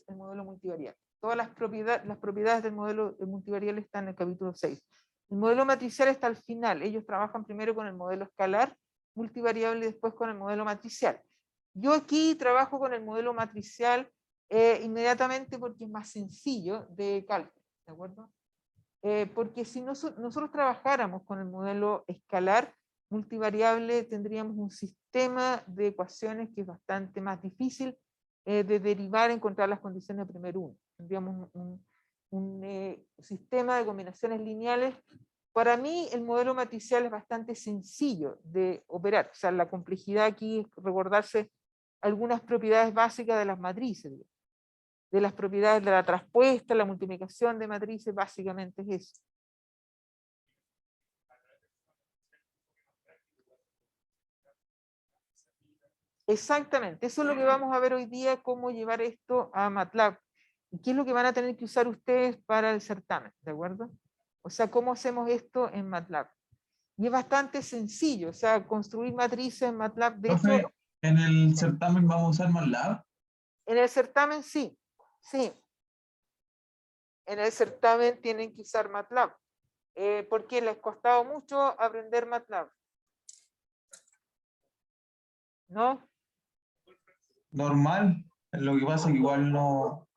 el modelo multivariable. Todas las propiedades del modelo multivariable están en el capítulo 6. El modelo matricial está al final. Ellos trabajan primero con el modelo escalar multivariable y después con el modelo matricial. Yo aquí trabajo con el modelo matricial inmediatamente porque es más sencillo de cálculo, ¿de acuerdo? Porque si nosotros trabajáramos con el modelo escalar multivariable, tendríamos un sistema de ecuaciones que es bastante más difícil de derivar, encontrar las condiciones de primer uno. Tendríamos un sistema de combinaciones lineales. Para mí el modelo matricial es bastante sencillo de operar. O sea, la complejidad aquí es recordarse algunas propiedades básicas de las matrices, de las propiedades de la traspuesta, la multiplicación de matrices, básicamente es eso. Exactamente, eso es lo que vamos a ver hoy día, cómo llevar esto a MATLAB. ¿Y qué es lo que van a tener que usar ustedes para el certamen? ¿De acuerdo? O sea, ¿cómo hacemos esto en MATLAB? Y es bastante sencillo, o sea, construir matrices en MATLAB. De
Profe,
hecho,
¿en el certamen vamos a usar MATLAB?
en el certamen sí, sí. En el certamen tienen que usar MATLAB, porque les ha costado mucho aprender MATLAB. ¿No?
Normal. Lo que pasa es que igual no,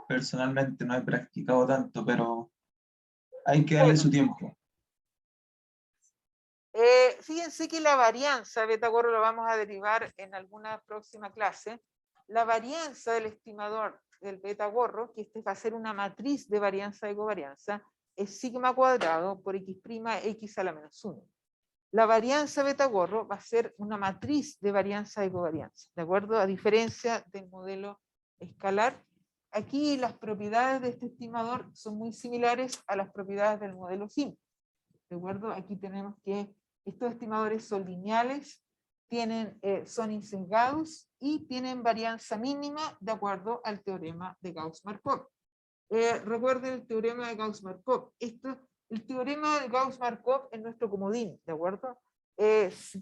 personalmente no he practicado tanto, pero hay que darle
Bueno,
su tiempo.
fíjense que la varianza, beta-gorro lo vamos a derivar en alguna próxima clase. La varianza del estimador del beta-gorro, que este va a ser una matriz de varianza y covarianza, es sigma cuadrado por x' a la menos 1. La varianza beta-gorro va a ser una matriz de varianza y covarianza, ¿de acuerdo? A diferencia del modelo escalar, aquí las propiedades de este estimador son muy similares a las propiedades del modelo simple, ¿de acuerdo? Aquí tenemos que estos estimadores son lineales, son insesgados y tienen varianza mínima de acuerdo al teorema de Gauss-Markov. Recuerden el teorema de Gauss-Markov. El teorema de Gauss-Markov es nuestro comodín, ¿de acuerdo?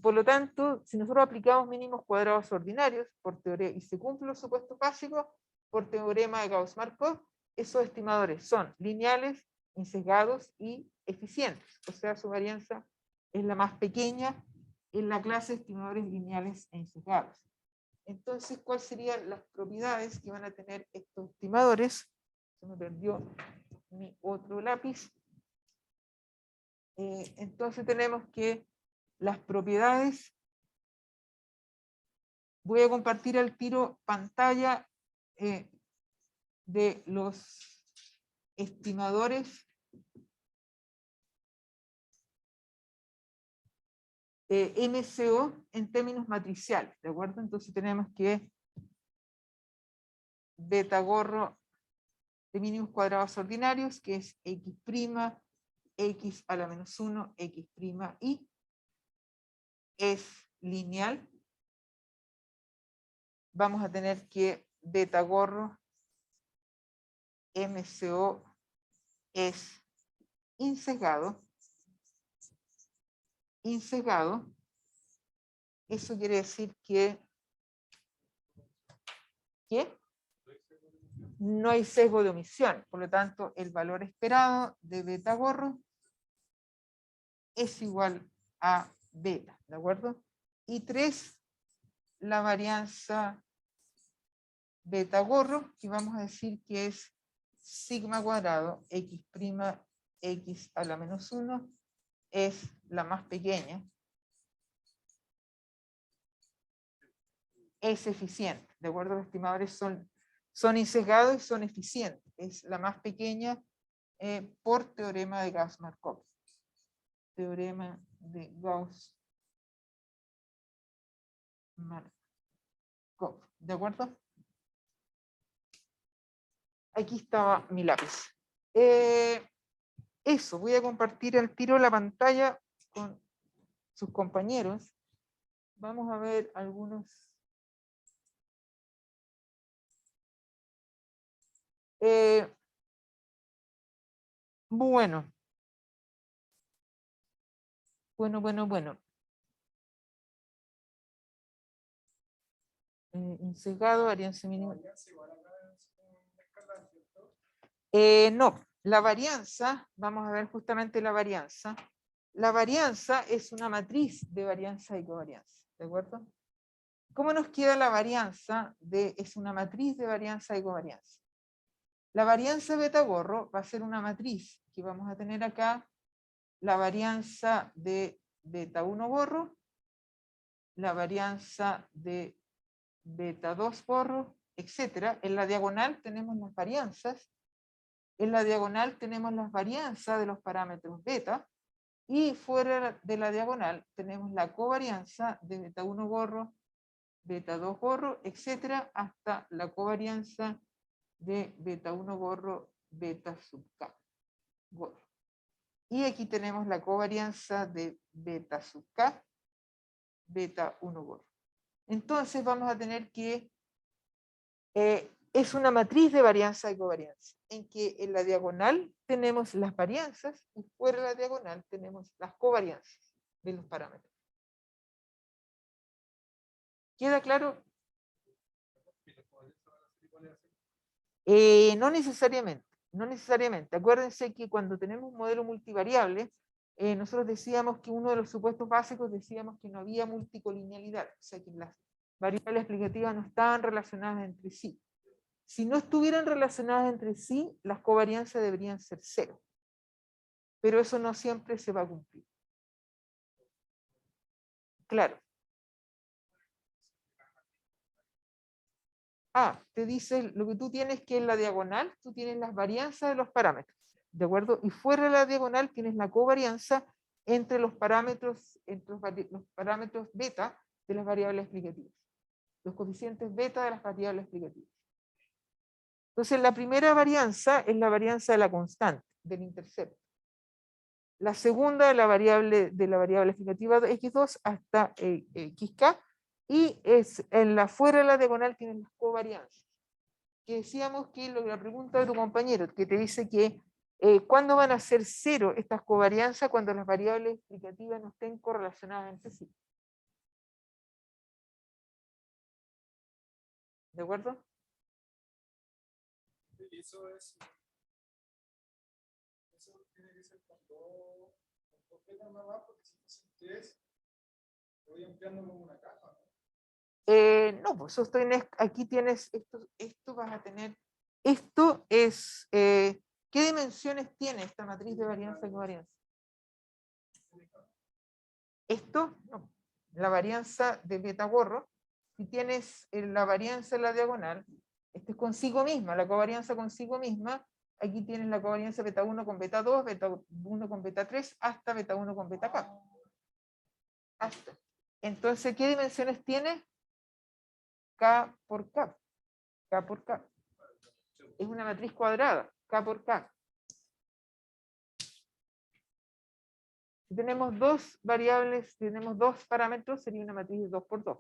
Por lo tanto, si nosotros aplicamos mínimos cuadrados ordinarios por teoría y se cumplen los supuestos básicos por teorema de Gauss-Markov, esos estimadores son lineales, insesgados y eficientes. O sea, su varianza es la más pequeña en la clase de estimadores lineales e insesgados. Entonces, ¿cuáles serían las propiedades que van a tener estos estimadores? Se me perdió mi otro lápiz. Entonces tenemos que las propiedades, voy a compartir al tiro pantalla de los estimadores MCO en términos matriciales, ¿de acuerdo? Entonces tenemos que beta-gorro de mínimos cuadrados ordinarios, que es x', x a la menos 1, x' y es lineal, vamos a tener que beta gorro MCO es insesgado. Insesgado, eso quiere decir que no hay sesgo de omisión, por lo tanto el valor esperado de beta gorro es igual a beta, ¿de acuerdo? Y 3, la varianza beta gorro, que vamos a decir que es sigma cuadrado x' x a la menos 1, es la más pequeña, es eficiente, ¿de acuerdo? Los estimadores son insesgados y son eficientes, es la más pequeña por teorema de Gauss-Markov. Teorema de Gauss-Markov, ¿de acuerdo? Aquí estaba mi lápiz. Eso, voy a compartir al tiro la pantalla con sus compañeros. Vamos a ver algunos. Bueno. Insesgado, varianza mínima. No, la varianza, vamos a ver justamente la varianza. La varianza es una matriz de varianza y covarianza, ¿de acuerdo? ¿Cómo nos queda la varianza? Es una matriz de varianza y covarianza. La varianza beta gorro va a ser una matriz que vamos a tener acá, la varianza de beta 1 gorro, la varianza de beta 2 gorro, etc. En la diagonal tenemos las varianzas. En la diagonal tenemos las varianzas de los parámetros beta y fuera de la diagonal tenemos la covarianza de beta 1 gorro, beta 2 gorro, etcétera, hasta la covarianza de beta 1 gorro, beta sub k gorro. Y aquí tenemos la covarianza de beta sub k, beta 1 gorro. Entonces vamos a tener que es una matriz de varianza y covarianza, en que en la diagonal tenemos las varianzas y fuera de la diagonal tenemos las covarianzas de los parámetros. ¿Queda claro? No necesariamente, no necesariamente. Acuérdense que cuando tenemos un modelo multivariable, nosotros decíamos que uno de los supuestos básicos decíamos que no había multicolinealidad, o sea que las variables explicativas no estaban relacionadas entre sí. Si no estuvieran relacionadas entre sí, las covarianzas deberían ser 0. Pero eso no siempre se va a cumplir. Claro. Te dice lo que tú tienes que en la diagonal, tú tienes las varianzas de los parámetros, ¿de acuerdo? Y fuera de la diagonal tienes la covarianza entre los parámetros, los parámetros beta de las variables explicativas. Los coeficientes beta de las variables explicativas. Entonces, la primera varianza es la varianza de la constante, del intercepto. La segunda de la variable explicativa x2 hasta xk, y es en la fuera de la diagonal tienen las covarianzas. Que decíamos que la pregunta de tu compañero, que te dice que ¿cuándo van a ser 0 estas covarianzas? Cuando las variables explicativas no estén correlacionadas entre sí. ¿De acuerdo?
Eso tiene que ser con dos betas nada más, porque si fuesen 3, voy ampliando como una caja, ¿no?
No, pues aquí tienes, esto vas a tener, esto es, ¿qué dimensiones tiene esta matriz de varianza y covarianza? Esto, no, la varianza de beta gorro, si tienes la varianza en la diagonal, esto es consigo misma, la covarianza consigo misma, aquí tienes la covarianza beta 1 con beta 2, beta 1 con beta 3, hasta beta 1 con beta k. Hasta. Entonces, ¿qué dimensiones tiene? K por K. K por K. Es una matriz cuadrada, K por K. Si tenemos dos variables, si tenemos dos parámetros, sería una matriz de 2 por 2.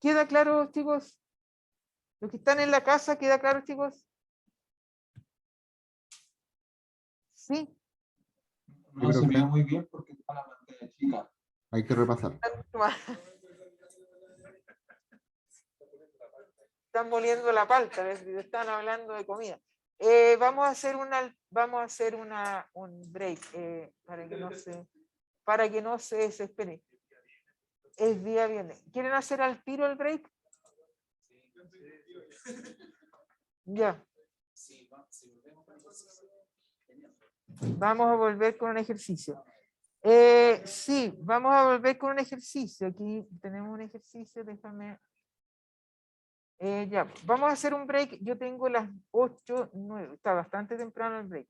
¿Queda claro, chicos? Los que están en la casa, ¿queda claro, chicos? Sí.
No se ve muy bien porque está la pantalla chica.
Hay que repasar.
Están moliendo la palta, ¿ves? Están hablando de comida. Vamos a hacer un break para que no se desespere. Es día viernes. ¿Quieren hacer al tiro el break? Ya. Vamos a volver con un ejercicio. Sí, vamos a volver con un ejercicio. Aquí tenemos un ejercicio, déjame. Ya, vamos a hacer un break. Yo tengo las 8, 9, está bastante temprano el break.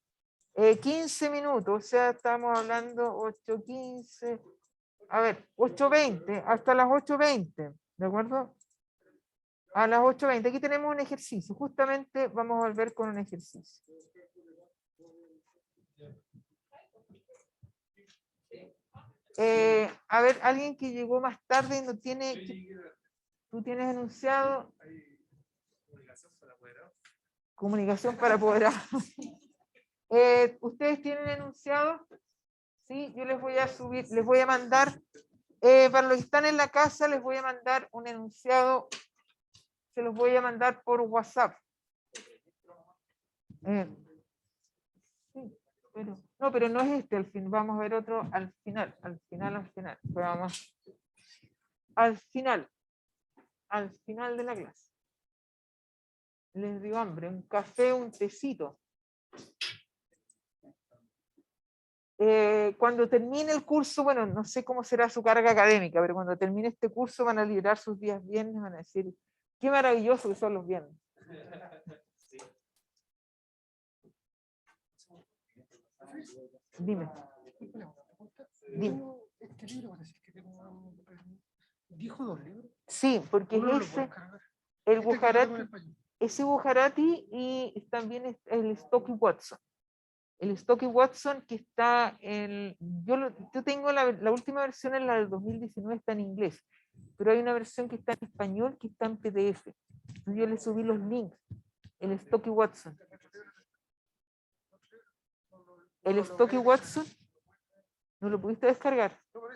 15 minutos, o sea, estamos hablando 8:15, a ver, 8:20, hasta las 8:20, ¿de acuerdo? A las 8:20, aquí tenemos un ejercicio, justamente vamos a volver con un ejercicio. A ver, alguien que llegó más tarde y no tiene... ¿Tú tienes enunciado? Comunicación para apoderado. ¿Ustedes tienen enunciado? Sí, yo les voy a subir, les voy a mandar, para los que están en la casa, les voy a mandar un enunciado, se los voy a mandar por WhatsApp. Sí, pero no es este al fin, vamos a ver otro al final. Pues vamos al final de la clase. Les dio hambre, un café, un tecito. Cuando termine el curso, bueno, no sé cómo será su carga académica, pero cuando termine este curso van a liberar sus días viernes, van a decir, qué maravilloso que son los viernes. Dime. Dime.
Este libro parece que tengo dijo 2 libros.
Sí, porque
Uno
es
lo puedo
ese,
cargar.
el
Este que lo tengo en
Bujarati,
español.
ese Bujarati y también es el Stokes Watson. El Stokes Watson que está en... Yo tengo la última versión, en la del 2019, está en inglés, pero hay una versión que está en español, que está en PDF. Entonces yo le subí los links. El Stokes Watson. El Stokes Watson, ¿no lo pudiste descargar?
Pero,